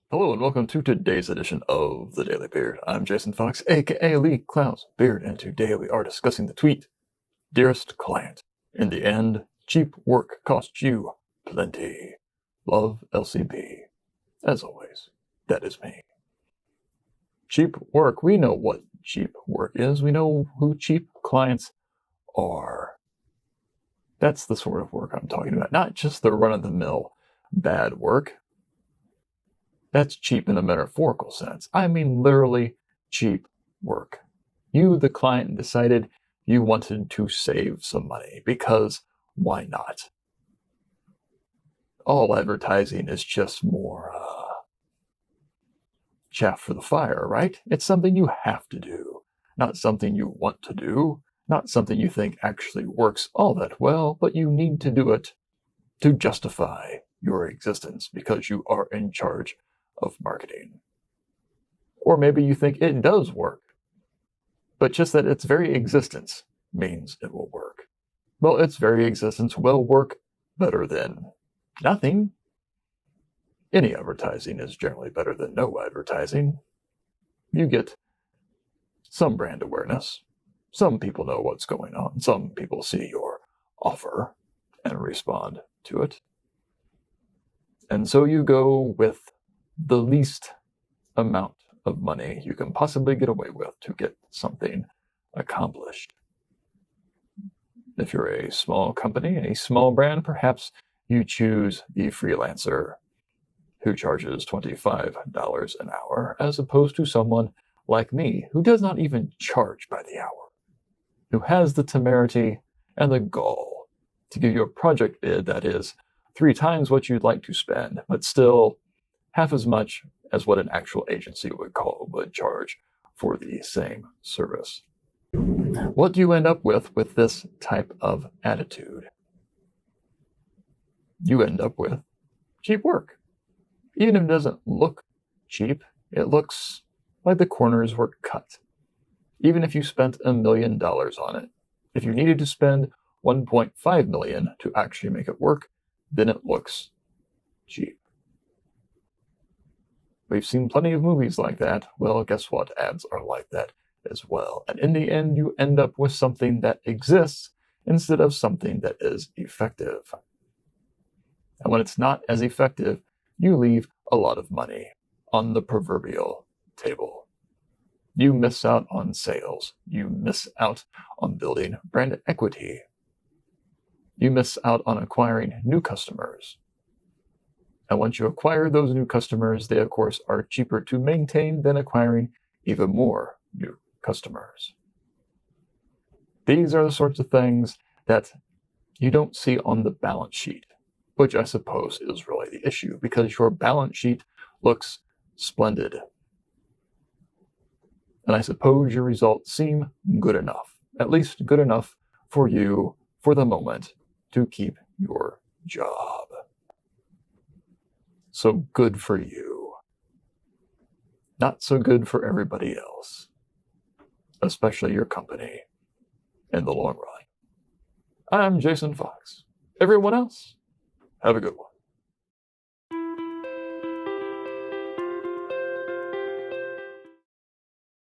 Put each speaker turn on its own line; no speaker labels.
Hello and welcome to today's edition of The Daily Beard. I'm Jason Fox, aka Lee Clowns Beard, and today we are discussing the tweet, Dearest Client. In the end, cheap work costs you plenty. Love, LCP. As always, that is me. Cheap work. We know what cheap work is. We know who cheap clients are. That's the sort of work I'm talking about, not just the run-of-the-mill bad work. That's cheap in a metaphorical sense. I mean literally cheap work. You, the client, decided you wanted to save some money because why not? All advertising is just more chaff for the fire, right? It's something you have to do, not something you want to do, not something you think actually works all that well, but you need to do it to justify your existence because you are in charge of marketing. Or maybe you think it does work, but just that its very existence means it will work. Well, its very existence will work better than nothing. Any advertising is generally better than no advertising. You get some brand awareness. Some people know what's going on. Some people see your offer and respond to it. And so you go with the least amount of money you can possibly get away with to get something accomplished. If you're a small company, a small brand, perhaps you choose the freelancer who charges $25 an hour, as opposed to someone like me who does not even charge by the hour, who has the temerity and the gall to give you a project bid that is 3 times what you'd like to spend, but still half as much as what an actual agency would charge for the same service. What do you end up with this type of attitude? You end up with cheap work. Even if it doesn't look cheap, it looks like the corners were cut. Even if you spent $1 million on it, if you needed to spend $1.5 million to actually make it work, then it looks cheap. We've seen plenty of movies like that. Well, guess what? Ads are like that as well. And in the end, you end up with something that exists instead of something that is effective. And when it's not as effective, you leave a lot of money on the proverbial table. You miss out on sales. You miss out on building brand equity. You miss out on acquiring new customers. And once you acquire those new customers, they, of course, are cheaper to maintain than acquiring even more new customers. These are the sorts of things that you don't see on the balance sheet, which I suppose is really the issue, because your balance sheet looks splendid. And I suppose your results seem good enough, at least good enough for you, for the moment, to keep your job. So good for you. Not so good for everybody else, especially your company in the long run. I'm Jason Fox. Everyone else, have a good one.